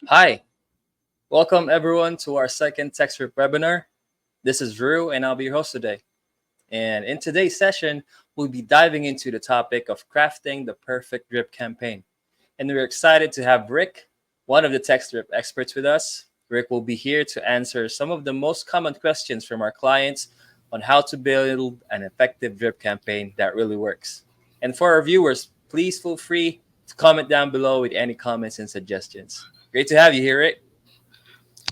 Hi, welcome everyone to our second Textdrip webinar. This is Drew, and I'll be your host today. And in today's session, we'll be diving into the topic of crafting the perfect drip campaign. And we're excited to have Rick, one of the Textdrip experts, with us. Rick will be here to answer some of the most common questions from our clients on how to build an effective drip campaign that really works. And for our viewers, please feel free to comment down below with any comments and suggestions. Great to have you here, Rick.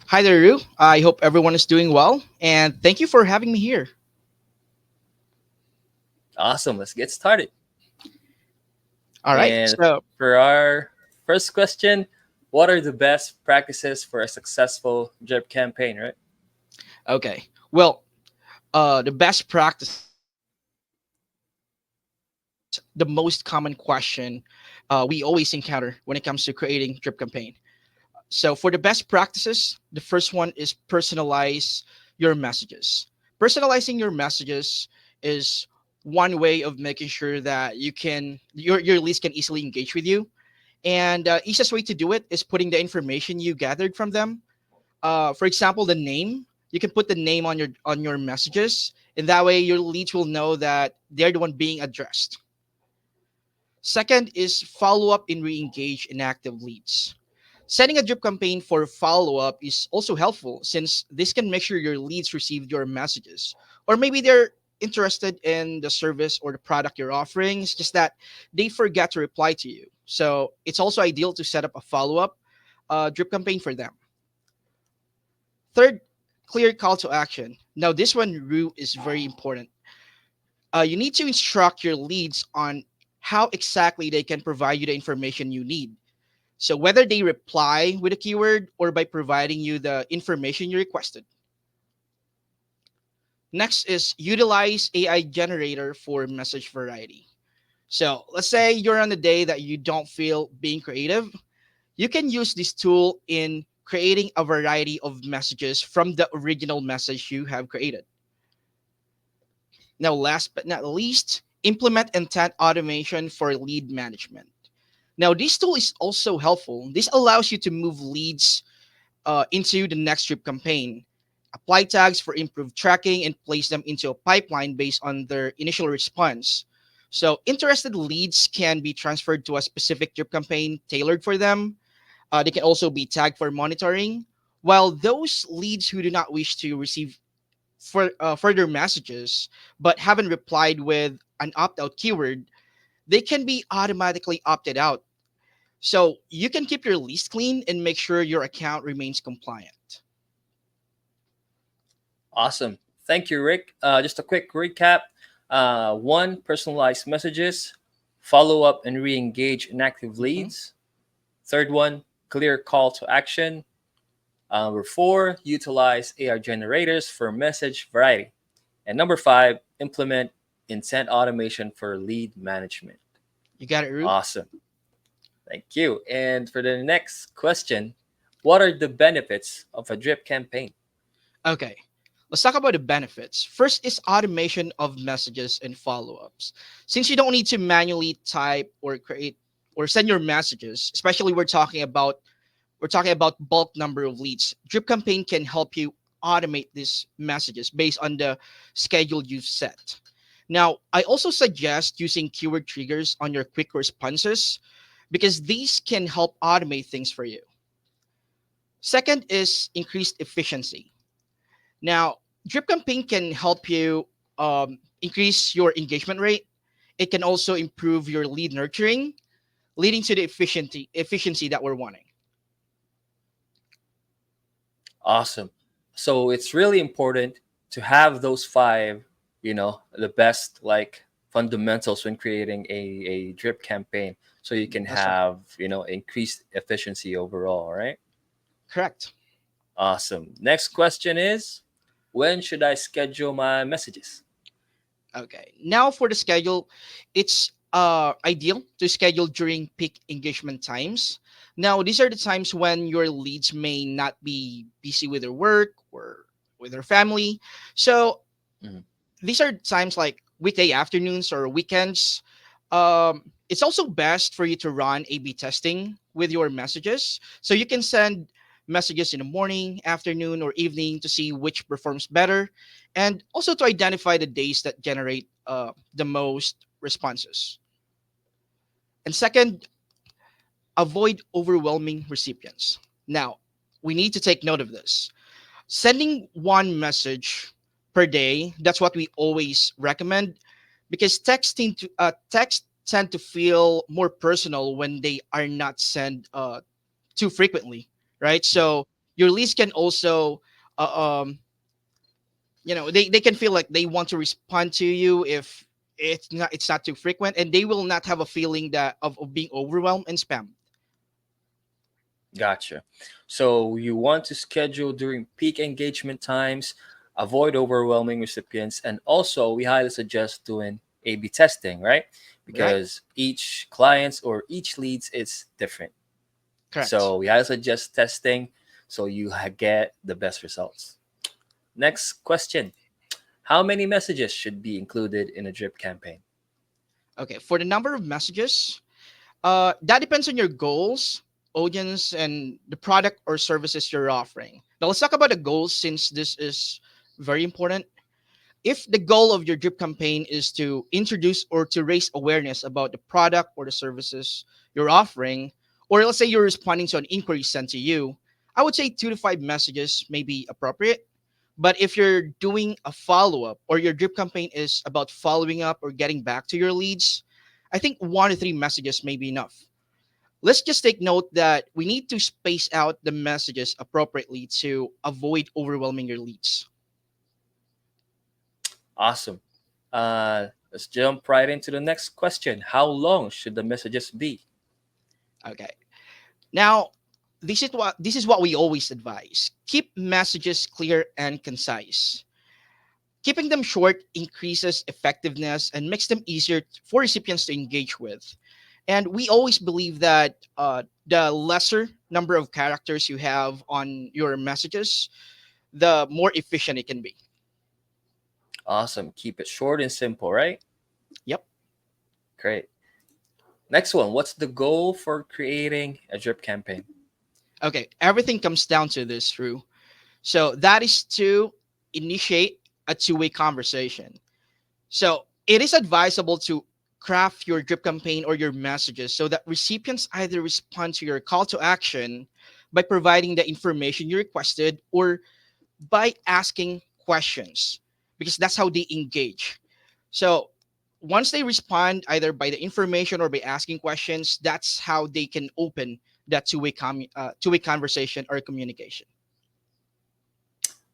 Hi there, Ru. I hope everyone is doing well, and thank you for having me here. Awesome. Let's get started. All right. And for our first question, what are the best practices for a successful drip campaign, right? Okay. Well, the best practices, the most common question we always encounter when it comes to creating drip campaign. So for the best practices, the first one is personalize your messages. Personalizing your messages is one way of making sure that your leads can easily engage with you. And easiest way to do it is putting the information you gathered from them. For example, the name. You can put the name on your messages, and that way your leads will know that they're the one being addressed. Second is follow up and re-engage inactive leads. Setting a drip campaign for follow up is also helpful since this can make sure your leads receive your messages, or maybe they're interested in the service or the product you're offering. It's just that they forget to reply to you. So it's also ideal to set up a follow up drip campaign for them. Third, clear call to action. Now, this one, Rue, is very important. You need to instruct your leads on how exactly they can provide you the information you need. So, whether they reply with a keyword or by providing you the information you requested. Next is utilize AI generator for message variety. So, let's say you're on a day that you don't feel being creative. You can use this tool in creating a variety of messages from the original message you have created. Now, last but not least, implement intent automation for lead management. Now, this tool is also helpful. This allows you to move leads into the next drip campaign, apply tags for improved tracking, and place them into a pipeline based on their initial response. So, interested leads can be transferred to a specific drip campaign tailored for them. They can also be tagged for monitoring, while those leads who do not wish to receive further messages but haven't replied with an opt out keyword, they can be automatically opted out. So you can keep your list clean and make sure your account remains compliant. Awesome. Thank you, Rick. Just a quick recap. One, personalized messages, follow up and re engage inactive Mhm. leads. Third one, clear call to action. Number four, utilize AI generators for message variety. And number five, implement intent automation for lead management. You got it, Rue? Awesome. Thank you. And for the next question, what are the benefits of a drip campaign? Okay. Let's talk about the benefits. First is automation of messages and follow ups. Since you don't need to manually type or create or send your messages, especially we're talking about bulk number of leads. Drip campaign can help you automate these messages based on the schedule you've set. Now, I also suggest using keyword triggers on your quick responses because these can help automate things for you. Second is increased efficiency. Now, drip campaign can help you increase your engagement rate. It can also improve your lead nurturing, leading to the efficiency that we're wanting. Awesome. So it's really important to have those five, the best like fundamentals when creating a drip campaign so you can That's right. have, increased efficiency overall, right? Correct. Awesome. Next question is, when should I schedule my messages? Okay. Now for the schedule, it's ideal to schedule during peak engagement times. Now these are the times when your leads may not be busy with their work or with their family. So Mhm. these are times like weekday afternoons or weekends. It's also best for you to run A/B testing with your messages. So you can send messages in the morning, afternoon, or evening to see which performs better, and also to identify the days that generate the most responses. And second, avoid overwhelming recipients. Now, we need to take note of this. Sending one message per day, that's what we always recommend, because text tend to feel more personal when they are not sent too frequently, right? So your leads can also they can feel like they want to respond to you if it's not too frequent, and they will not have a feeling that of being overwhelmed and spam. Gotcha. So you want to schedule during peak engagement times, avoid overwhelming recipients, and also we highly suggest doing A/B testing, right? Right. Because each clients or each leads is different. Correct. So we highly suggest testing so you get the best results. Next question: how many messages should be included in a drip campaign? Okay, for the number of messages, that depends on your goals, audience, and the product or services you're offering. Now let's talk about the goals, since this is very important. If the goal of your drip campaign is to introduce or to raise awareness about the product or the services you're offering, or let's say you're responding to an inquiry sent to you, I would say 2 to 5 messages may be appropriate. But if you're doing a follow up, or your drip campaign is about following up or getting back to your leads, I think 1 to 3 messages may be enough. Let's just take note that we need to space out the messages appropriately to avoid overwhelming your leads. Awesome. Let's jump right into the next question. How long should the messages be? Okay. Now, this is what we always advise. Keep messages clear and concise. Keeping them short increases effectiveness and makes them easier for recipients to engage with. And we always believe that the lesser number of characters you have on your messages, the more efficient it can be. Awesome. Keep it short and simple, right? Yep. Great. Next one. What's the goal for creating a drip campaign? Okay. Everything comes down to this, Drew. So that is to initiate a two-way conversation. So it is advisable to craft your drip campaign or your messages so that recipients either respond to your call to action by providing the information you requested, or by asking questions, because that's how they engage. So once they respond either by the information or by asking questions, that's how they can open that two-way conversation or communication.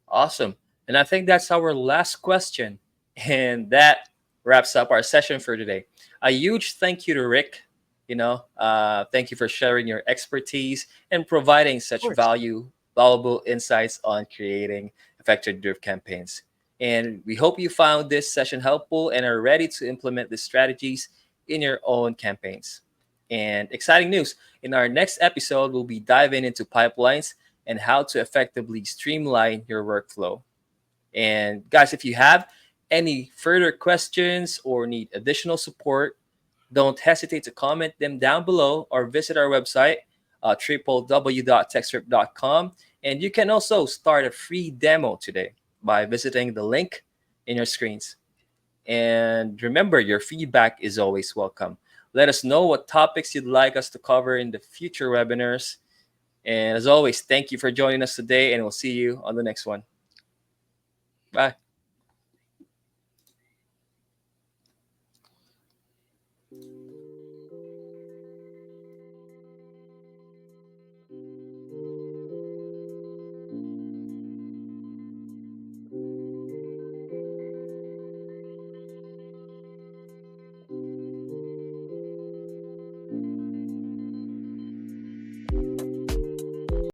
Awesome. And I think that's our last question. And that wraps up our session for today. A huge thank you to Rick. Thank you for sharing your expertise and providing Of such course. valuable insights on creating effective drip campaigns. And we hope you found this session helpful and are ready to implement the strategies in your own campaigns. And exciting news, in our next episode, we'll be diving into pipelines and how to effectively streamline your workflow. And guys, if you have any further questions or need additional support, don't hesitate to comment them down below or visit our website, www.textdrip.com. And you can also start a free demo today by visiting the link in your screens. And remember, your feedback is always welcome. Let us know what topics you'd like us to cover in the future webinars. And as always, thank you for joining us today, and we'll see you on the next one. Bye.